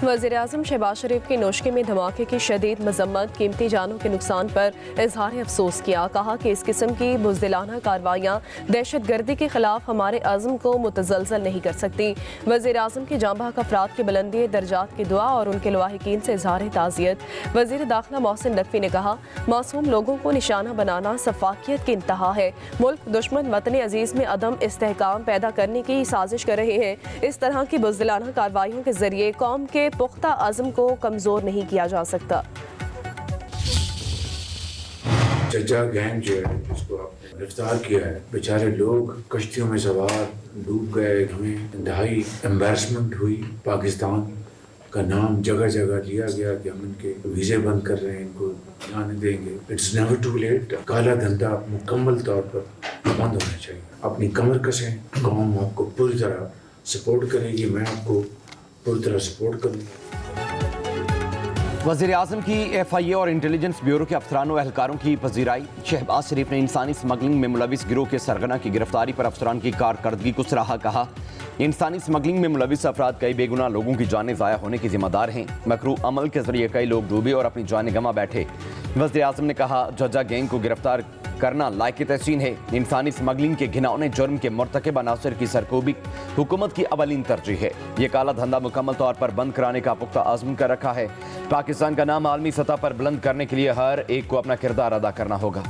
वज़ीर-ए-आज़म शहबाज शरीफ की नोशकी में धमाके की शदीद मजम्मत, कीमती जानों के नुकसान पर इजहार अफसोस किया। कहा कि इस किस्म की बुज़दिलाना कार्रवाइयाँ दहशत गर्दी के खिलाफ हमारे अज़्म को मुतज़लज़ल नहीं कर सकती। वज़ीर-ए-आज़म के जांबाहक अफराद की बुलंदी दर्जात की दुआ और उनके लवाहिकीन से इजहार ताज़ियत। वज़ीर दाखिला मोहसिन नकवी ने कहा, मासूम लोगों को निशाना बनाना सफाकियत की इंतहा है। मुल्क दुश्मन वतन अजीज़ में अदम इस्तेहकाम पैदा करने की साजिश कर रहे हैं। इस तरह की बुज़दिलाना कार्रवाइयों के जरिए कौम के पुख्ता अज़्म को कमज़ोर नहीं किया जा सकता। जज्जा गैंग जो है जिसको आपने गिरफ्तार किया है, बेचारे लोग कश्तियों में सवार डूब गए, हमें इंतहाई एम्बैरसमेंट हुई। पाकिस्तान का नाम जगह जगह लिया गया कि हम इनके वीज़े बंद कर रहे हैं, इनको जाने देंगे। It's never too late. काला धंधा मुकम्मल तौर पर बंद होना चाहिए। अपनी कमर कसें, कौम आपको पूरी तरह सपोर्ट करेगी, मैं आपको पूरी तरह सपोर्ट करूँगा। वज़ीर आज़म की FIA और इंटेलिजेंस ब्यूरो के अफसरान और एहलकारों की पजीराई। शहबाज शरीफ ने इंसानी स्मगलिंग में मुलविस गिरोह के सरगना की गिरफ्तारी पर अफसरान की कारकर्दगी को सराहा। कहा, इंसानी स्मगलिंग में मुलविस अफराद कई बेगुनाह लोगों की जानें ज़ाया होने की जिम्मेदार हैं। मकरू अमल के जरिए कई लोग डूबे और अपनी जानें गंवा बैठे। वज़ीर आज़म ने कहा, जज्जा गैंग को गिरफ्तार करना लायक तहसीन है। इंसानी स्मगलिंग के घिनौने जुर्म के मुर्तकिब अनासर की सरकोबी हुकूमत की अवलीन तरजीह है। ये काला धंधा मुकम्मल तौर पर बंद कराने का पुख्ता आज़म कर रखा है। पाकिस्तान का नाम आलमी सतह पर बुलंद करने के लिए हर एक को अपना किरदार अदा करना होगा।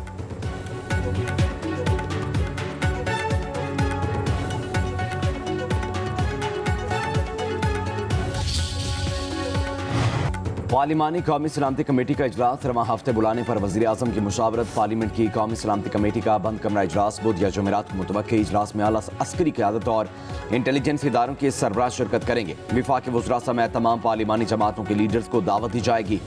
पार्लिमानी कौमी सलामती कमेटी का इजलास रवां हफ्ते बुलाने पर वज़ीर आज़म की मुशावरत। पार्लियामेंट की कौमी सलामती कमेटी का बंद कमरा इजलास बुध या जुमेरात को मुतवक्किल इजलास में आला अस्करी क़यादत और इंटेलिजेंस इदारों के सरबराह शिरकत करेंगे। विफाक़ी वज़रा समेत तमाम पार्लिमानी जमातों के लीडर्स को दावत दी जाएगी।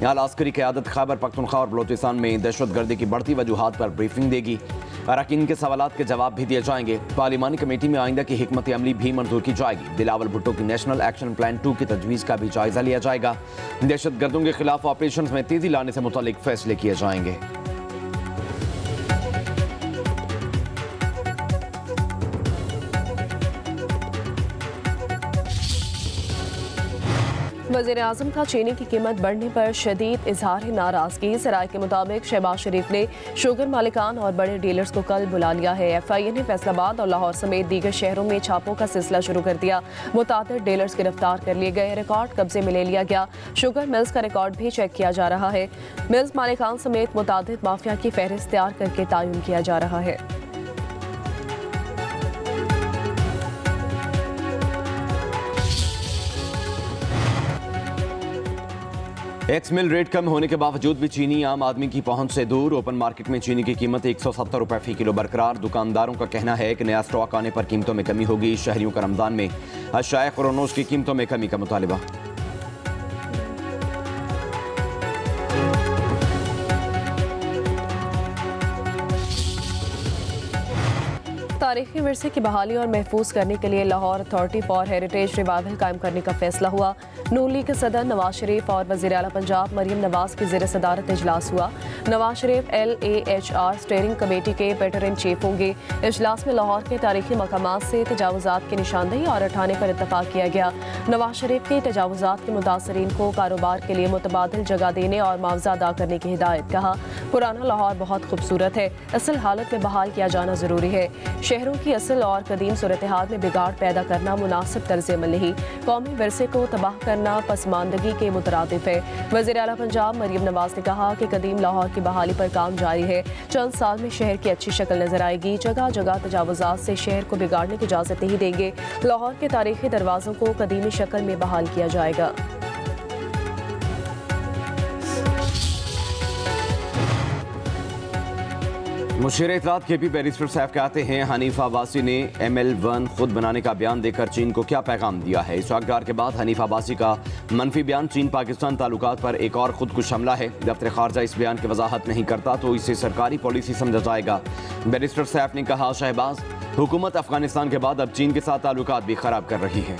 आला अस्करी क़यादत खैबर पख्तूनख्वा और बलोचिस्तान में दहशतगर्दी की बढ़ती वजूहात पर ब्रीफिंग देगी। अरकान के सवालात के जवाब भी दिए जाएंगे। पार्लिमानी कमेटी में आइंदा की हिकमत अमली भी मंजूर की जाएगी। बिलावल भुट्टो की नेशनल एक्शन प्लान 2 की तजवीज़ का भी जायजा लिया जाएगा। दहशतगर्दों के खिलाफ ऑपरेशन में तेजी लाने से मुतालिक फैसले किए जाएंगे। वज़ीर-ए-आज़म का चीनी की कीमत बढ़ने पर शदीद इजहार नाराज़गी। सराय के मुताबिक शहबाज शरीफ ने शुगर मालिकान और बड़े डीलर्स को कल बुला लिया है। FIA ने फैसलाबाद और लाहौर समेत दीगर शहरों में छापों का सिलसिला शुरू कर दिया। मुतादिद डीलर्स गिरफ्तार कर लिए गए, रिकॉर्ड कब्जे में ले लिया गया। शुगर मिल्स का रिकॉर्ड भी चेक किया जा रहा है। मिल्स मालिकान समेत मुतादिद माफिया की फहरिस्त तैयार करके तयन किया जा रहा है। एक्स मिल रेट कम होने के बावजूद भी चीनी आम आदमी की पहुंच से दूर। ओपन मार्केट में चीनी की कीमत 170 रुपए फी किलो बरकरार। दुकानदारों का कहना है कि नया स्टॉक आने पर कीमतों में कमी होगी। शहरियों का रमजान में अशाए खुरोनोश की कीमतों में कमी का मुतालिबा। तारीखी विरसे की बहाली और महफूज करने के लिए Lahore authority for heritage revival कायम करने का फैसला हुआ। नून लीग के सदर नवाज शरीफ और वज़ीर आला पंजाब मरियम नवाज की ज़ेर सदारत इजलास हुआ। Nawaz Sharif LAHR steering committee के पेटर इन चीफ होंगे। इजलास में लाहौर के तारीखी मकामात से तजावुज़ात की निशानदेही और उठाने पर इत्तफाक किया गया। नवाज शरीफ के तजावुज़ात के मुतासरीन को कारोबार के लिए मुतबादिल जगह देने और मुआवजा अदा करने की हिदायत। कहा, पुराना लाहौर बहुत खूबसूरत है, असल हालत में बहाल किया जाना ज़रूरी है। शहरों की असल और कदीम सूरत हाल में बिगाड़ पैदा करना मुनासिब तर्ज अमल नहीं। कौमी विरसे को तबाह करना पसमानदगी के मुतरादिफ है। वज़ीर आला पंजाब मरियम नवाज ने कहा कि कदीम लाहौर की बहाली पर काम जारी है। चंद साल में शहर की अच्छी शक्ल नजर आएगी। जगह जगह तजावुज़ात से शहर को बिगाड़ने की इजाज़त नहीं देंगे। लाहौर के तारीखी दरवाज़ों को कदीमी शक्ल में बहाल किया जाएगा। मुशीर इत्तलात KP बैरिस्टर साहब कहते हैं, हनीफा अब्बासी ने ML1 खुद बनाने का बयान देकर चीन को क्या पैगाम दिया है। इस वाक़यात के बाद हनीफा अब्बासी का मनफी बयान चीन पाकिस्तान ताल्लुकात पर एक और खुदकुश हमला है। दफ्तर खारजा इस बयान की वजाहत नहीं करता तो इसे सरकारी पॉलिसी समझा जाएगा। बैरिस्टर साहब ने कहा, शहबाज हुकूमत अफगानिस्तान के बाद अब चीन के साथ ताल्लुकात भी खराब कर रही है।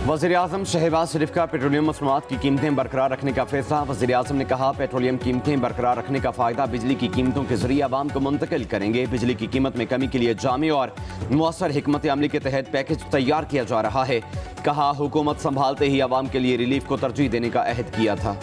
वज़ीर-ए-आज़म शहबाज शरीफ का पेट्रोलियम मसनूआत की कीमतें बरकरार रखने का फैसला। वज़ीर-ए-आज़म ने कहा, पेट्रोलियम कीमतें बरकरार रखने का फ़ायदा बिजली की कीमतों के जरिए आवाम को मुंतकिल करेंगे। बिजली की कीमत में कमी के लिए जामी और मुअस्सर हिकमत अमली के तहत पैकेज तैयार किया जा रहा है। कहा, हुकूमत संभालते ही आवाम के लिए रिलीफ को तरजीह देने का अहद किया था।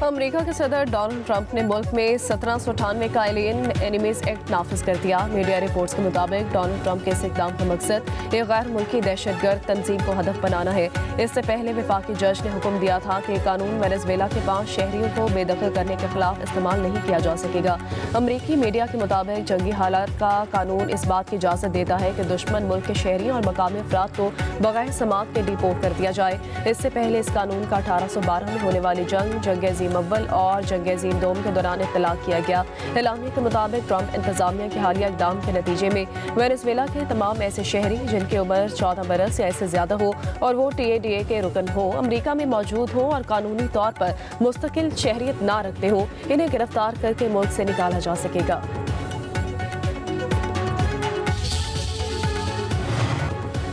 अमेरिका के सदर डोनाल्ड ट्रंप ने मुल्क में 1798 का एलियन एनिमीज एक्ट नाफिज कर दिया। मीडिया रिपोर्ट्स के मुताबिक डोनाल्ड ट्रंप के इस इक़दाम का मकसद एक गैर मुल्की दहशतगर्द तंजीम को हदफ बनाना है। इससे पहले वफाकी जज ने हुक्म दिया था कि कानून वेनेजुएला के 5 शहरियों को बेदखल करने के खिलाफ इस्तेमाल नहीं किया जा सकेगा। अमरीकी मीडिया के मुताबिक जंगी हालात का कानून इस बात की इजाज़त देता है कि दुश्मन मुल्क के शहरियों और मकामी अफराद को बगैर समात के डिपोर्ट कर दिया जाए। इससे पहले इस कानून का 1812 में होने वाली जंग अज़ीम अव्वल और जंग अज़ीम दोम के दौरान इत्तलाक किया गया। एलानिया के मुताबिक ट्रंप इंतजामिया के हालिया इक़दाम के नतीजे में वेनेजुएला के तमाम ऐसे शहरी जिनकी उम्र 14 बरस या इससे ज़्यादा हो और वो TADA के रुकन हो, अमरीका में मौजूद हो और कानूनी तौर पर मुस्तकिल शहरियत ना रखते हो, इन्हें गिरफ्तार करके मुल्क से निकाला जा सकेगा।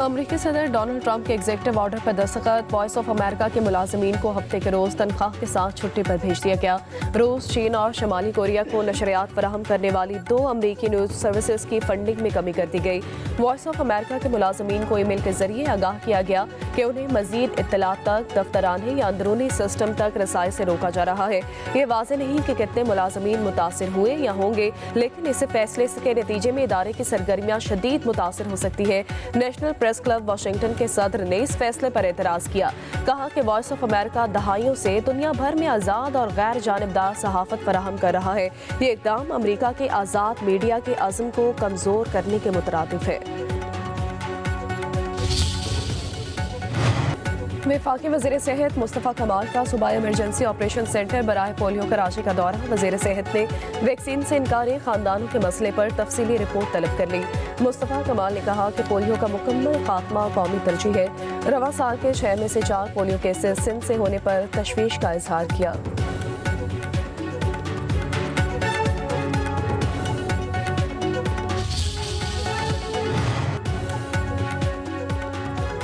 अमरीकी सदर डोनाल्ड ट्रंप के एग्जीक्यूटिव ऑर्डर पर दस्तखत। वॉइस ऑफ अमेरिका के मुलाजमीन को हफ्ते के रोज तनख्वाह के साथ छुट्टी पर भेज दिया गया। रूस, चीन और शमाली कोरिया को नशरियात फराहम करने वाली 2 अमरीकी न्यूज़ सर्विसेज की फंडिंग में कमी कर दी गई। वॉइस ऑफ अमेरिका के मुलाजमीन को ईमेल के जरिए आगाह किया गया कि उन्हें मजीद इत्तलात तक दफ्तराने या अंदरूनी सिस्टम तक रसाई से रोका जा रहा है। ये वाज़ेह नहीं कि कितने मुलाजमीन मुतासिर हुए या होंगे, लेकिन इस फैसले के नतीजे में इदारे की सरगर्मियाँ शदीद मुतासिर हो सकती है। नेशनल प्रेस क्लब वाशिंगटन के सदर ने इस फैसले पर एतराज़ किया। कहा कि वॉइस ऑफ अमेरिका दहाइयों से दुनिया भर में आज़ाद और गैर जानिबदार सहाफ़त फराहम कर रहा है। ये इक़दाम अमरीका के आज़ाद मीडिया के अज़्म को कमज़ोर करने के मुतरादिफ है। वफाकी वज़ीर सेहत मुस्तफ़ा कमाल का सूबा इमरजेंसी ऑपरेशन सेंटर बराए पोलियो कराची का दौरा। वज़ीर सेहत ने वैक्सीन से इनकारी ख़ानदानों के मसले पर तफसीली रिपोर्ट तलब कर ली। मुस्तफ़ा कमाल ने कहा कि पोलियो का मुकम्मल खात्मा कौमी तरजीह है। रवा साल के 6 में से 4 पोलियो केसेस सिंध से होने पर तशवीश का इजहार किया।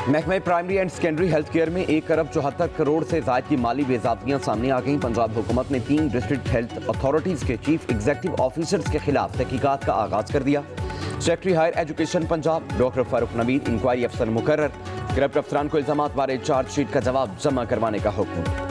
महकमे primary and secondary health care में 1 अरब 74 करोड़ से ज़ायद की माली बेज़ाब्तियाँ सामने आ गईं। पंजाब हुकूमत ने 3 डिस्ट्रिक्ट हेल्थ अथॉरिटीज़ के चीफ एग्जीक्यूटिव ऑफिसर्स के खिलाफ तहकीकात का आगाज़ कर दिया। Secretary higher education Punjab doctor Farooq Naveed inquiry अफसर मुकर्रर। करप्ट अफसरान को इल्ज़ामात बारे चार्जशीट का जवाब जमा करवाने का हुक्म।